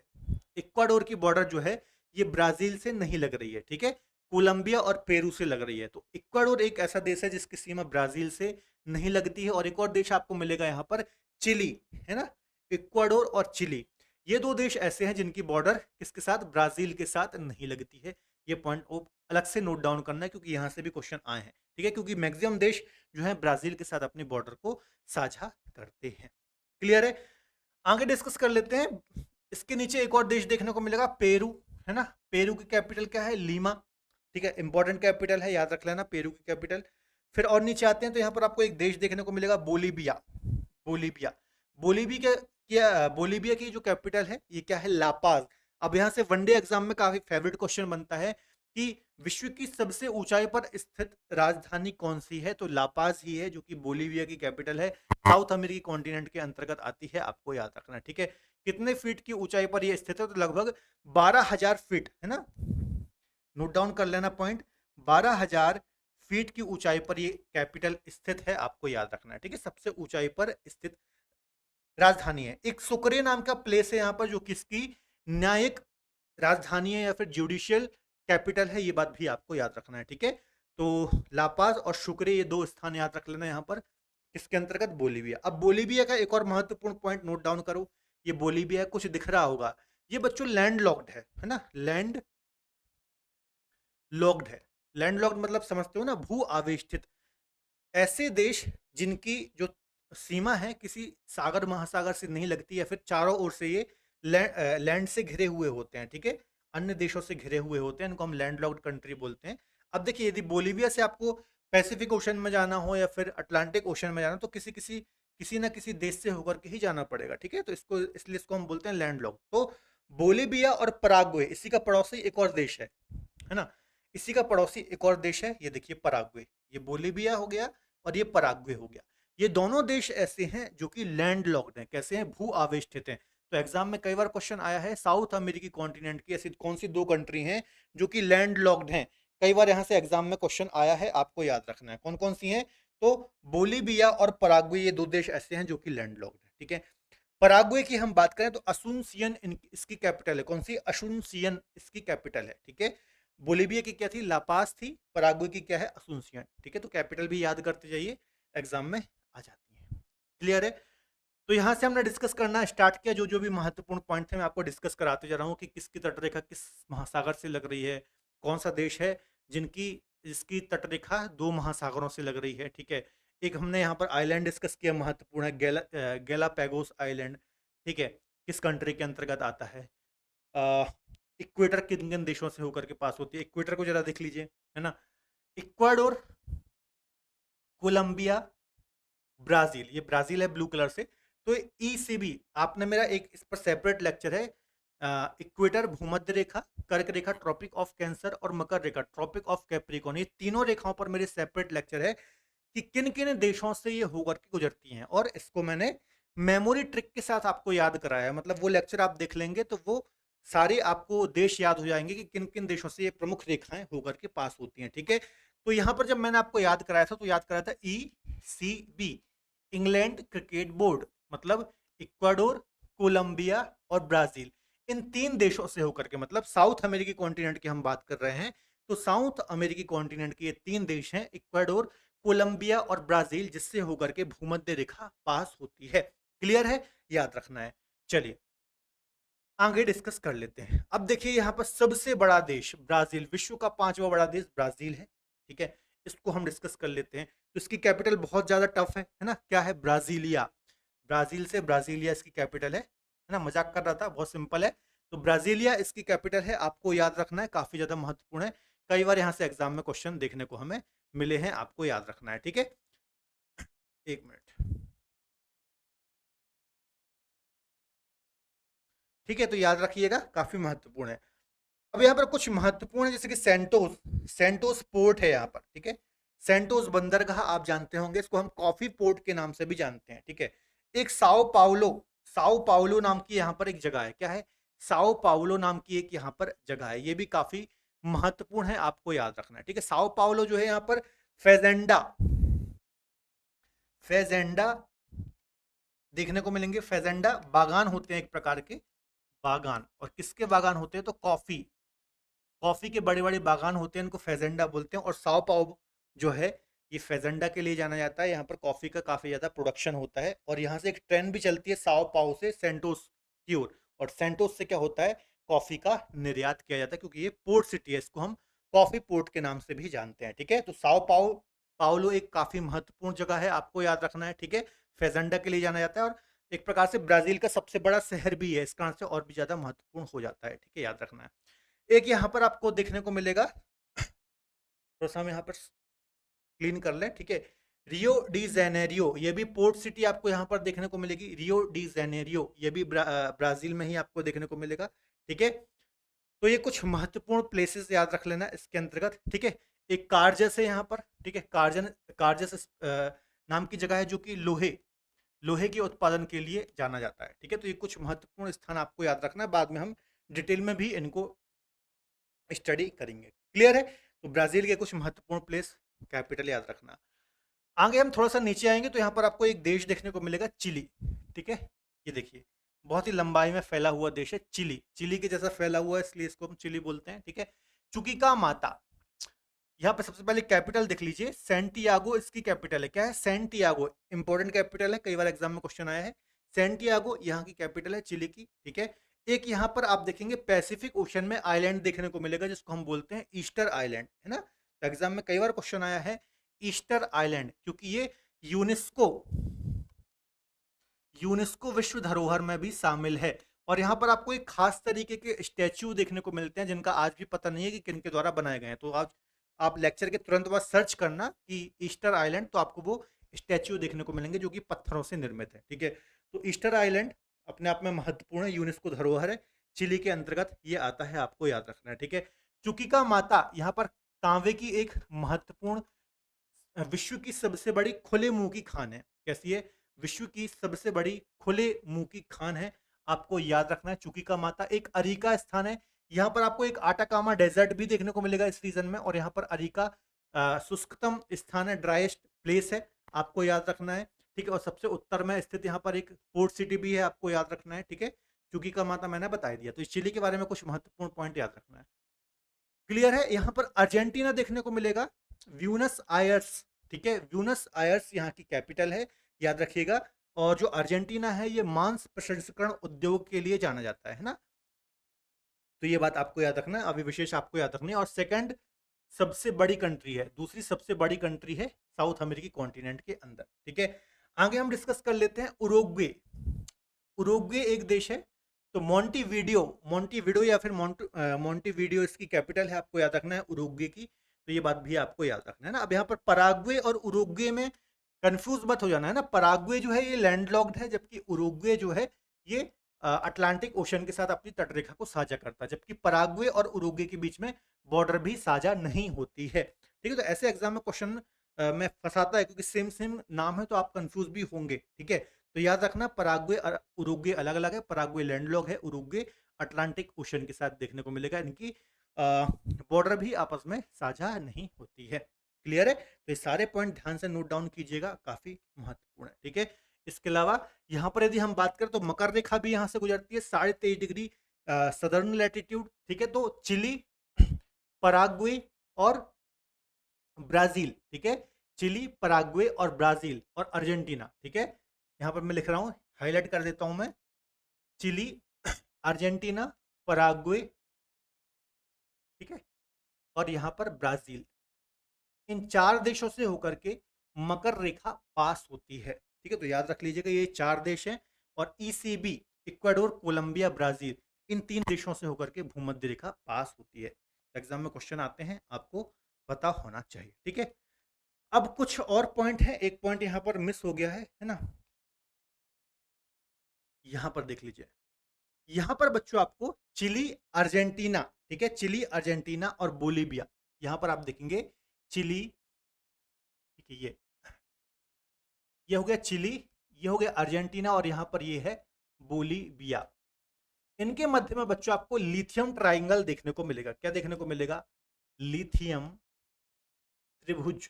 इक्वाडोर की बॉर्डर जो है ये ब्राजील से नहीं लग रही है। ठीक है, कोलंबिया और पेरू से लग रही है। तो इक्वाडोर एक ऐसा देश है जिसकी सीमा ब्राजील से नहीं लगती है। और एक और देश आपको मिलेगा यहाँ पर, चिली, है ना, इक्वाडोर और चिली, ये दो देश ऐसे हैं जिनकी बॉर्डर किसके साथ, ब्राजील के साथ नहीं लगती है। ये पॉइंट अलग से नोट डाउन करना है क्योंकि यहाँ से भी क्वेश्चन आए हैं। ठीक है, क्योंकि मैक्सिमम देश जो है ब्राजील के साथ अपनी बॉर्डर को साझा करते हैं। क्लियर है? आगे डिस्कस कर लेते हैं। इसके नीचे एक और देश देखने को मिलेगा, पेरू, है ना। पेरू की कैपिटल क्या है? लीमा। ठीक है, इंपॉर्टेंट कैपिटल है, याद रख लेना पेरू की कैपिटल। फिर और नीचे आते हैं तो यहाँ पर आपको एक देश देखने को मिलेगा, बोलीविया। बोलीविया। बोलीविया क्या, बोलीविया की जो कैपिटल है ये क्या है? लापाज। अब यहाँ से वनडे एग्जाम में काफी फेवरेट क्वेश्चन बनता है कि विश्व की सबसे ऊंचाई पर स्थित राजधानी कौन सी है? तो लापाज ही है, जो कि बोलीविया की कैपिटल है, साउथ अमेरिकी कॉन्टिनेंट के अंतर्गत आती है, आपको याद रखना है। ठीक है, कितने फीट की ऊंचाई पर यह स्थित है? तो लगभग 12,000 फीट, है ना। नोट डाउन कर लेना पॉइंट, 12,000 फीट की ऊंचाई पर ये कैपिटल स्थित है, आपको याद रखना है। ठीक है, सबसे ऊंचाई पर स्थित राजधानी है। एक सुकरे नाम का प्लेस है यहाँ पर, जो किसकी न्यायिक राजधानी है या फिर जुडिशियल कैपिटल है, ये बात भी आपको याद रखना है। ठीक है, तो लापाज और शुक्रे, ये दो स्थान याद रख लेना यहाँ पर, किसके अंतर्गत? बोलीविया। अब बोलीविया का एक और महत्वपूर्ण पॉइंट नोट डाउन करो, ये बोलीविया कुछ दिख रहा होगा, ये बच्चों लैंड लॉक्ड है ना। लैंड लॉक्ड है। लैंड लॉक्ड मतलब समझते हो ना, भू आवेष्टित। ऐसे देश जिनकी जो सीमा है किसी सागर महासागर से नहीं लगती, या फिर चारों ओर से ये लैंड से घिरे हुए होते हैं। ठीक है, अन्य देशों से घिरे हुए होते हैं, इनको हम लैंड लॉक्ड कंट्री बोलते हैं। अब देखिए, यदि बोलीविया से आपको पैसिफिक ओशन में जाना हो या फिर अटलांटिक ओशन में जाना, तो किसी ना किसी देश से होकर के ही जाना पड़ेगा। ठीक है, तो इसलिए इसको हम बोलते हैं लैंड लॉक्ड। तो बोलीविया और पराग्वे, इसी का पड़ोसी एक और देश है ना। इसी का पड़ोसी एक और देश है, ये देखिए पराग्वे। ये बोलीविया हो गया और ये पराग्वे हो गया। ये दोनों देश ऐसे हैं जो कि लैंड लॉक्ड हैं। कैसे हैं? भू आवेष्टित हैं। तो एग्जाम में कई बार क्वेश्चन आया है, साउथ अमेरिकी कॉन्टिनेंट की ऐसी कौन सी दो कंट्री हैं जो कि लैंड लॉक्ड हैं। कई बार यहां से एग्जाम में क्वेश्चन आया है, आपको याद रखना है कौन कौन सी हैं। तो बोलीविया और पराग्वे, ये दो देश ऐसे हैं जो कि लैंड लॉक्ड है। ठीक है, पराग्वे की हम बात करें तो असुनसियन इसकी कैपिटल है। कौन सी? असुनसियन इसकी कैपिटल है। ठीक है, बोलीविया की क्या थी? लापास थी। पराग्वे की क्या है? असुनसियन। ठीक है, तो कैपिटल भी याद करते जाइए, एग्जाम में आ जाती है। क्लियर है? तो यहां से हमने डिस्कस करना स्टार्ट किया, जो जो भी महत्वपूर्ण पॉइंट थे मैं आपको डिस्कस कराते जा रहा हूँ कि किसकी तटरेखा किस महासागर से लग रही है, कौन सा देश है जिनकी जिसकी तटरेखा दो महासागरों से लग रही है। ठीक है, एक हमने यहाँ पर आइलैंड डिस्कस किया, महत्वपूर्ण है, गैलापैगोस आइलैंड। ठीक है, किस कंट्री के अंतर्गत आता है? इक्वेटर किन किन देशों से होकर के पास होती है? इक्वेटर को जरा देख लीजिए, है ना। Ecuador, Colombia, Brazil. ये ब्राजील है ब्लू कलर से। तो ई से भी आपने मेरा एक इस पर सेपरेट लेक्चर है, इक्वेटर, भूमध्य रेखा, कर्क रेखा, ट्रॉपिक ऑफ कैंसर और मकर रेखा, ट्रॉपिक ऑफ कैप्रिकॉर्न, ये तीनों रेखाओं पर मेरे सेपरेट लेक्चर है कि किन किन देशों से ये होकर के गुजरती हैं, और इसको मैंने मेमोरी ट्रिक के साथ आपको याद कराया है। मतलब वो लेक्चर आप देख लेंगे तो वो सारे आपको देश याद हो जाएंगे कि किन किन देशों से ये प्रमुख रेखाएं होकर के पास होती हैं। ठीक है, तो यहां पर जब मैंने आपको याद कराया था तो याद कराया था ECB, इंग्लैंड क्रिकेट बोर्ड, मतलब इक्वाडोर, कोलंबिया और ब्राजील, इन तीन देशों से होकर के, मतलब साउथ अमेरिकी कॉन्टिनेंट की हम बात कर रहे हैं। तो साउथ अमेरिकी कॉन्टिनेंट के ये तीन देश हैं, इक्वाडोर, कोलंबिया और ब्राजील, जिससे होकर के भूमध्य रेखा पास होती है। क्लियर है? याद रखना है। चलिए आगे डिस्कस कर लेते हैं। अब देखिए यहाँ पर सबसे बड़ा देश ब्राजील, विश्व का पांचवा बड़ा देश ब्राजील है। ठीक है, इसको हम डिस्कस कर लेते हैं। तो इसकी कैपिटल बहुत ज्यादा टफ है ना। क्या है? ब्राजीलिया। ब्राजील से ब्राजीलिया इसकी कैपिटल है ना। मजाक कर रहा था, बहुत सिंपल है। तो ब्राजीलिया इसकी कैपिटल है, आपको याद रखना है, काफी ज्यादा महत्वपूर्ण है। कई बार यहाँ से एग्जाम में क्वेश्चन देखने को हमें मिले हैं, आपको याद रखना है। ठीक है, एक मिनट। ठीक है, तो याद रखिएगा, काफी महत्वपूर्ण है। अब यहाँ पर कुछ महत्वपूर्ण है, जैसे कि सेंटोस, सेंटोस पोर्ट है यहाँ पर। ठीक है, सेंटोस बंदरगाह आप जानते होंगे, इसको हम कॉफी पोर्ट के नाम से भी जानते हैं। ठीक है, एक साओ पाउलो, साओ पाउलो नाम की यहाँ पर एक जगह है। क्या है? साओ पाउलो नाम की एक यहाँ पर जगह है, ये भी काफी महत्वपूर्ण है, आपको याद रखना है। ठीक है, साओ पाउलो जो है यहाँ पर फेजेंडा, फेजेंडा देखने को मिलेंगे। फेजेंडा बागान होते हैं एक प्रकार के, बागान। और किसके बागान होते हैं? तो कॉफी, कॉफी के बड़े बड़े बागान होते हैं, इनको फेजेंडा बोलते हैं। और साओ पाओ जो है ये फेजेंडा के लिए जाना जाता है, यहाँ पर कॉफी का काफी ज्यादा प्रोडक्शन होता है। और यहाँ से एक ट्रेन भी चलती है साओ पाओ से सेंटोस की ओर, और सेंटोस से क्या होता है? कॉफी का निर्यात किया जाता है, क्योंकि ये पोर्ट सिटी है, इसको हम कॉफी पोर्ट के नाम से भी जानते हैं। ठीक है, तो साओ पाओ पाओलो एक काफी महत्वपूर्ण जगह है, आपको याद रखना है। ठीक है, फेजेंडा के लिए जाना जाता है। और एक प्रकार से ब्राज़ील का सबसे बड़ा शहर भी है, इस कारण से और भी ज़्यादा महत्वपूर्ण हो जाता है, ठीक है? याद रखना है। एक यहाँ पर आपको देखने को मिलेगा, थोड़ा-सा हम यहाँ पर क्लीन कर लें, ठीक है? रियो डी जेनेरियो, ये भी पोर्ट सिटी आपको यहाँ पर देखने को मिलेगी। रियो डी जेनेरियो, ये भी ब्राज़ील में ही आपको देखने को मिलेगा, ठीक है? तो ये कुछ महत्वपूर्ण प्लेसेस याद रख लेना इसके अंतर्गत, ठीक है? एक कारजस है यहाँ पर, ठीक है? कारजस नाम की जगह है जो कि लोहे लोहे के उत्पादन के लिए जाना जाता है, ठीक है? तो ये कुछ महत्वपूर्ण स्थान आपको याद रखना है, बाद में हम डिटेल में भी इनको स्टडी करेंगे। क्लियर है? तो ब्राज़ील के कुछ महत्वपूर्ण प्लेस, कैपिटल याद रखना। आगे हम थोड़ा-सा नीचे आएँगे तो यहाँ पर आपको एक देश देखने को मिलेगा, चिली, ठीक है? ये देखिए, बहुत ही लंबाई में फैला हुआ देश है चिली। चिली के जैसा फैला हुआ है, इसलिए इसको हम चिली बोलते हैं, ठीक है? चुकिका माता, यहाँ पे सबसे पहले कैपिटल देख लीजिए, सैंटियागो इसकी कैपिटल है। क्या है? सैंटियागो, इंपॉर्टेंट कैपिटल है, कई बार एग्जाम में क्वेश्चन आया है। सैंटियागो यहाँ की कैपिटल है चिली की, ठीक है? एक यहाँ पर आप देखेंगे पैसिफिक ओशन में आइलैंड देखने को मिलेगा जिसको हम बोलते हैं ईस्टर आइलैंड, है ना? तो एग्जाम में कई बार क्वेश्चन आया है ईस्टर आइलैंड, क्योंकि ये यूनेस्को यूनेस्को विश्व धरोहर में भी शामिल है। और यहाँ पर आपको एक खास तरीके के स्टैच्यू देखने को मिलते हैं जिनका आज भी पता नहीं है कि किनके द्वारा बनाए गए हैं। तो आज आप लेक्चर के तुरंत बाद सर्च करना कि ईस्टर आइलैंड, तो आपको वो स्टैच्यू देखने को मिलेंगे जो कि पत्थरों से निर्मित है, ठीक है? तो ईस्टर आइलैंड अपने आप में महत्वपूर्ण है, यूनेस्को धरोहर है, चिली के अंतर्गत ये आता है, आपको याद रखना है, ठीक है? चुकिका माता यहाँ पर कांवे की एक महत्वपूर्ण विश्व की सबसे बड़ी खुले मुंह की खान है। कैसी है? विश्व की सबसे बड़ी खुले मुंह की खान है, आपको याद रखना है। चुकी का माता एक अरिका स्थान है, यहाँ पर आपको एक आटाकामा डेजर्ट भी देखने को मिलेगा इस रीजन में, और यहाँ पर अरिका शुष्कतम स्थान है, ड्राइएस्ट प्लेस है, आपको याद रखना है, ठीक है? और सबसे उत्तर में स्थित यहाँ पर एक पोर्ट सिटी भी है, आपको याद रखना है, ठीक है? चुकी का माता मैंने बता दिया। तो इस चिली के बारे में कुछ महत्वपूर्ण पॉइंट याद रखना है। क्लियर है? यहाँ पर अर्जेंटीना देखने को मिलेगा, व्यूनस आयर्स, ठीक है? व्यूनस आयर्स यहाँ की कैपिटल है, याद रखिएगा। और जो अर्जेंटीना है ये मांस प्रसंस्करण उद्योग के लिए जाना जाता है ना? तो ये बात आपको याद रखना है, अभी विशेष आपको याद रखनी है। और सेकंड सबसे बड़ी कंट्री है, दूसरी सबसे बड़ी कंट्री है साउथ अमेरिकी कॉन्टिनेंट के अंदर, ठीक है? आगे हम डिस्कस कर लेते हैं उरुग्वे। उरुग्वे एक देश है, तो मोंटीवीडियो या फिर मोंटीवीडियो इसकी कैपिटल है, आपको याद रखना है उरुग्वे की। तो ये बात भी आपको याद रखना है ना। अब यहाँ पर पराग्वे और उरुग्वे में कंफ्यूज मत हो जाना है ना। पराग्वे जो है ये लैंडलॉक्ड है, जबकि उरुग्वे जो है ये अटलांटिक ओशन के साथ अपनी तटरेखा को साझा करता है, जबकि पराग्वे और उरुग्वे के बीच में बॉर्डर भी साझा नहीं होती है, ठीक है? तो ऐसे एग्जाम में क्वेश्चन में फंसाता है, क्योंकि सेम सेम नाम है तो आप कंफ्यूज भी होंगे, ठीक है? तो याद रखना पराग्वे और उरुग्वे अलग अलग है। पराग्वे लैंडलॉक है, उरुग्वे अटलांटिक ओशन के साथ देखने को मिलेगा, इनकी बॉर्डर भी आपस में साझा नहीं होती है। क्लियर है? तो ये सारे पॉइंट ध्यान से नोट डाउन कीजिएगा, काफी महत्वपूर्ण है, ठीक है? इसके अलावा यहाँ पर यदि हम बात करें तो मकर रेखा भी यहाँ से गुजरती है 23.5 डिग्री सदर्न लैटिट्यूड, ठीक है? तो चिली, पराग्वे और ब्राजील, ठीक है? चिली, पराग्वे और ब्राजील और अर्जेंटीना, ठीक है? यहाँ पर मैं लिख रहा हूँ, हाईलाइट कर देता हूँ मैं, चिली, अर्जेंटीना, पराग्वे, ठीक है? और यहाँ पर ब्राजील। इन 4 देशों से होकर के मकर रेखा पास होती है, ठीक है? तो याद रख लीजिएगा ये 4 देश हैं, और ईसीबी, इक्वाडोर, कोलंबिया, ब्राजील, इन 3 देशों से होकर के भूमध्य रेखा पास होती है। एग्जाम में क्वेश्चन आते हैं, आपको पता होना चाहिए, ठीक है? अब कुछ और पॉइंट है, एक पॉइंट यहाँ पर मिस हो गया है ना? यहाँ पर देख लीजिए, यहाँ पर बच्चों आपको चिली, अर्जेंटीना, ठीक है? चिली, अर्जेंटीना और बोलीविया, यहाँ पर आप देखेंगे चिली, ठीक है? ये हो गया चिली, ये हो गया अर्जेंटीना, और यहाँ पर ये है बोलीविया। इनके मध्य में बच्चों आपको लिथियम ट्राइंगल देखने को मिलेगा। क्या देखने को मिलेगा? लिथियम त्रिभुज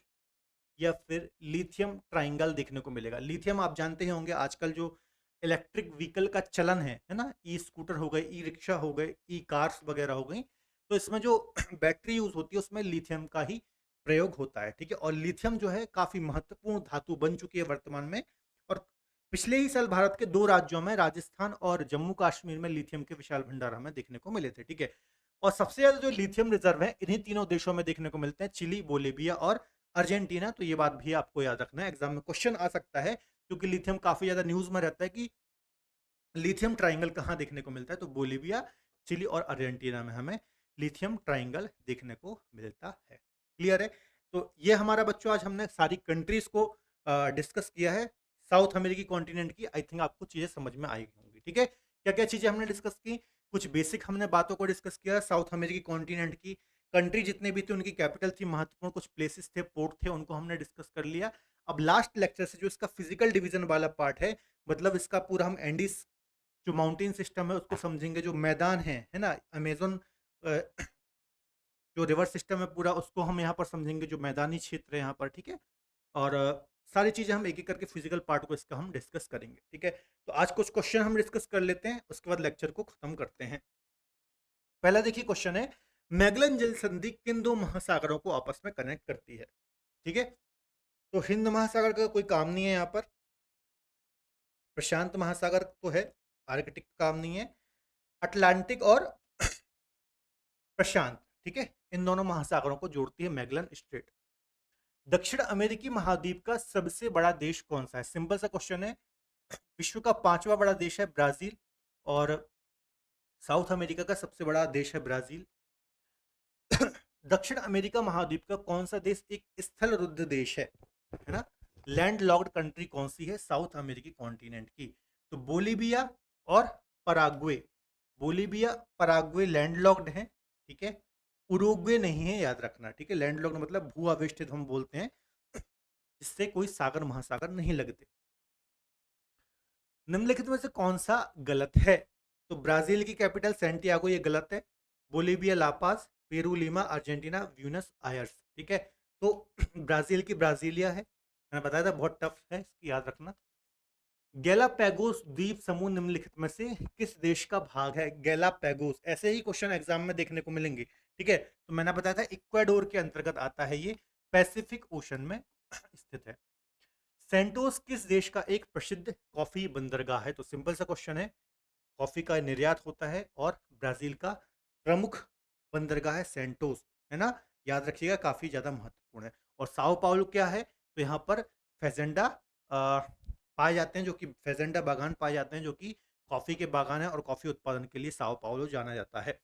या फिर लिथियम ट्राइंगल देखने को मिलेगा। लिथियम आप जानते ही होंगे, आजकल जो इलेक्ट्रिक व्हीकल का चलन है ना? ई स्कूटर हो गए, ई रिक्शा हो गए, ई कार्स वगैरह हो गई, तो इसमें जो बैटरी यूज होती है उसमें लिथियम का ही प्रयोग होता है, ठीक है? और लिथियम जो है काफी महत्वपूर्ण धातु बन चुकी है वर्तमान में। और पिछले ही साल भारत के 2 राज्यों में, राजस्थान और जम्मू कश्मीर में लिथियम के विशाल भंडार हमें देखने को मिले थे, ठीक है? और सबसे ज्यादा जो लिथियम रिजर्व है इन्हीं तीनों देशों में देखने को मिलते हैं, चिली, बोलीविया और अर्जेंटीना। तो ये बात भी आपको याद रखना है, एग्जाम में क्वेश्चन आ सकता है, क्योंकि लिथियम काफी ज्यादा न्यूज में रहता है कि लिथियम ट्राइंगल कहाँ देखने को मिलता है? तो बोलिविया, चिली और अर्जेंटीना में हमें लिथियम ट्राइंगल देखने को मिलता है। क्लियर है? तो ये हमारा बच्चों आज हमने सारी कंट्रीज को डिस्कस किया है साउथ अमेरिकी कॉन्टिनेंट की। आई थिंक आपको चीजें समझ में आई होंगी। ठीक है, क्या क्या चीजें हमने डिस्कस की? कुछ बेसिक हमने बातों को डिस्कस किया साउथ अमेरिकी कॉन्टिनेंट की। कंट्री जितने भी थे उनकी कैपिटल थी, महत्वपूर्ण कुछ प्लेसेस थे, पोर्ट थे, उनको हमने डिस्कस कर लिया। अब लास्ट लेक्चर से जो इसका फिजिकल डिवीजन वाला पार्ट है, मतलब इसका पूरा हम एंडीज जो माउंटेन सिस्टम है उसको समझेंगे, जो मैदान है ना, अमेजोन जो रिवर सिस्टम है पूरा, उसको हम यहाँ पर समझेंगे, जो मैदानी क्षेत्र है यहाँ पर। ठीक है, और सारी चीज़ें हम एक एक करके फिजिकल पार्ट को इसका हम डिस्कस करेंगे। ठीक है, तो आज कुछ क्वेश्चन हम डिस्कस कर लेते हैं, उसके बाद लेक्चर को खत्म करते हैं। पहला देखिए क्वेश्चन है, मैगलन जल संधि किन दो महासागरों को आपस में कनेक्ट करती है? ठीक है, तो हिंद महासागर का कोई काम नहीं है यहाँ पर, प्रशांत महासागर तो है, आर्कटिक का काम नहीं है, अटलांटिक और प्रशांत, ठीक है, इन दोनों महासागरों को जोड़ती है मैगलन स्ट्रेट। दक्षिण अमेरिकी महाद्वीप का सबसे बड़ा देश कौन सा है? सिंपल सा क्वेश्चन है। विश्व का पांचवा बड़ा देश है ब्राजील, और साउथ अमेरिका का सबसे बड़ा देश है ब्राजील। दक्षिण अमेरिका महाद्वीप का कौन सा देश एक स्थल रुद्ध देश है ना? लैंड लॉक्ड कंट्री कौन सी है साउथ अमेरिकी कॉन्टिनेंट की? तो बोलीविया और Paraguay. Bolivia Paraguay land locked है, ठीक है, उरुग्वे नहीं है, याद रखना। ठीक है, लैंड लॉक्ड मतलब भू आवेष्टित हम बोलते हैं, जिससे कोई सागर महासागर नहीं लगते। निम्नलिखित में से कौन सा गलत है? तो ब्राजील की कैपिटल सैंटियागो, ये गलत है। Bolivia La Paz, Peru Lima, Argentina Buenos Aires. ठीक है, तो ब्राजील की ब्राजीलिया है, मैंने बताया था बहुत टफ है, इसकी याद रखना। गैलापैगोस द्वीप समूह निम्नलिखित में से किस देश का भाग है? गैलापैगोस, ऐसे ही क्वेश्चन एग्जाम में देखने को मिलेंगे। ठीक है, तो मैंने बताया था इक्वाडोर के अंतर्गत आता है, ये पैसिफिक ओशन में स्थित है। सेंटोस किस देश का एक प्रसिद्ध कॉफी बंदरगाह है? तो सिंपल सा क्वेश्चन है, कॉफी का निर्यात होता है और ब्राजील का प्रमुख बंदरगाह है सेंटोस, है ना, याद रखिएगा, काफी ज्यादा महत्वपूर्ण है। और साओ पाउलो क्या है? तो यहाँ पर फेजेंडा पाए जाते हैं, जो कि फेजेंडा बागान पाए जाते हैं, जो कि कॉफी के बागान है, और कॉफी उत्पादन के लिए साओ पाउलो जाना जाता है।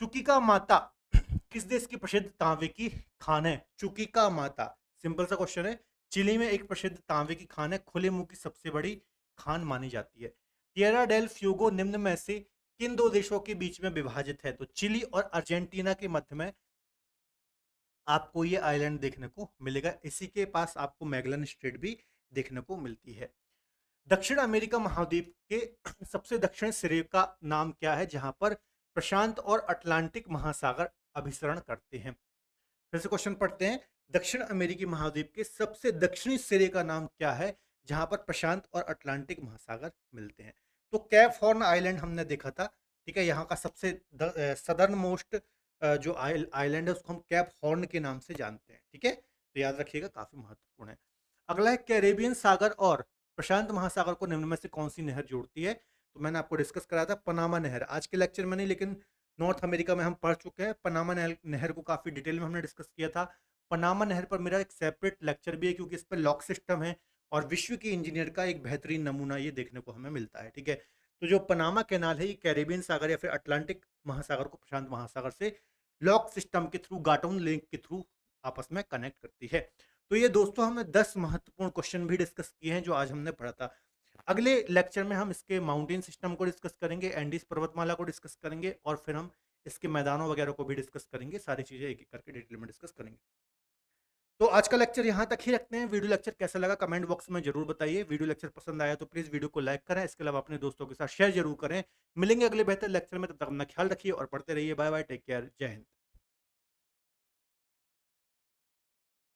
चुकीका माता किस देश की प्रसिद्ध तांबे की खान है? चुकीका माता, सिंपल सा क्वेश्चन है। चिली में एक प्रसिद्ध तांबे की खान है, खुले मुंह की सबसे बड़ी खान मानी जाती है। टिएरा डेल फ्यूगो निम्न में से किन दो देशों के बीच में विभाजित है? तो चिली और अर्जेंटीना के मध्य में आपको ये आइलैंड देखने को मिलेगा, इसी के पास आपको मैगलन स्ट्रेट भी देखने को मिलती है। दक्षिण अमेरिका महाद्वीप के सबसे दक्षिण सिरे का नाम क्या है, जहां पर प्रशांत और अटलांटिक महासागर अभिसरण करते हैं? फिर से क्वेश्चन पढ़ते हैं, दक्षिण अमेरिकी महाद्वीप के सबसे दक्षिणी सिरे का नाम क्या है, जहां पर प्रशांत और अटलांटिक महासागर मिलते हैं? तो कैप हॉर्न आइलैंड हमने देखा था। ठीक है, यहाँ का सबसे सदर्न मोस्ट जो आइलैंड है उसको हम कैप हॉर्न के नाम से जानते हैं। ठीक है, तो याद रखिएगा, काफी महत्वपूर्ण है। अगला है, कैरेबियन सागर और प्रशांत महासागर को निम्न में से कौन सी नहर जोड़ती है? तो मैंने आपको डिस्कस कराया था पनामा नहर, आज के लेक्चर में नहीं, लेकिन नॉर्थ अमेरिका में हम पढ़ चुके हैं। पनामा नहर को काफ़ी डिटेल में हमने डिस्कस किया था। पनामा नहर पर मेरा एक सेपरेट लेक्चर भी है, क्योंकि इस पर लॉक सिस्टम है और विश्व की इंजीनियर का एक बेहतरीन नमूना ये देखने को हमें मिलता है। ठीक है, तो जो पनामा कैनाल है, ये कैरेबियन सागर या फिर अटलांटिक महासागर को प्रशांत महासागर से लॉक सिस्टम के थ्रू, गाटोन लिंक के थ्रू आपस में कनेक्ट करती है। तो ये दोस्तों हमने 10 महत्वपूर्ण क्वेश्चन भी डिस्कस किए हैं जो आज हमने पढ़ा था। अगले लेक्चर में हम इसके माउंटेन सिस्टम को डिस्कस करेंगे, एंडीज पर्वतमाला को डिस्कस करेंगे, और फिर हम इसके मैदानों वगैरह को भी डिस्कस करेंगे। सारी चीजें एक एक करके डिटेल में डिस्कस करेंगे। तो आज का लेक्चर यहाँ तक ही रखते हैं। वीडियो लेक्चर कैसा लगा कमेंट बॉक्स में जरूर बताइए। वीडियो लेक्चर पसंद आया तो प्लीज वीडियो को लाइक करें, इसके अलावा अपने दोस्तों के साथ शेयर जरूर करें। मिलेंगे अगले बेहतर लेक्चर में, तब तक अपना ख्याल रखिए और पढ़ते रहिए। बाय बाय, टेक केयर, जय हिंद।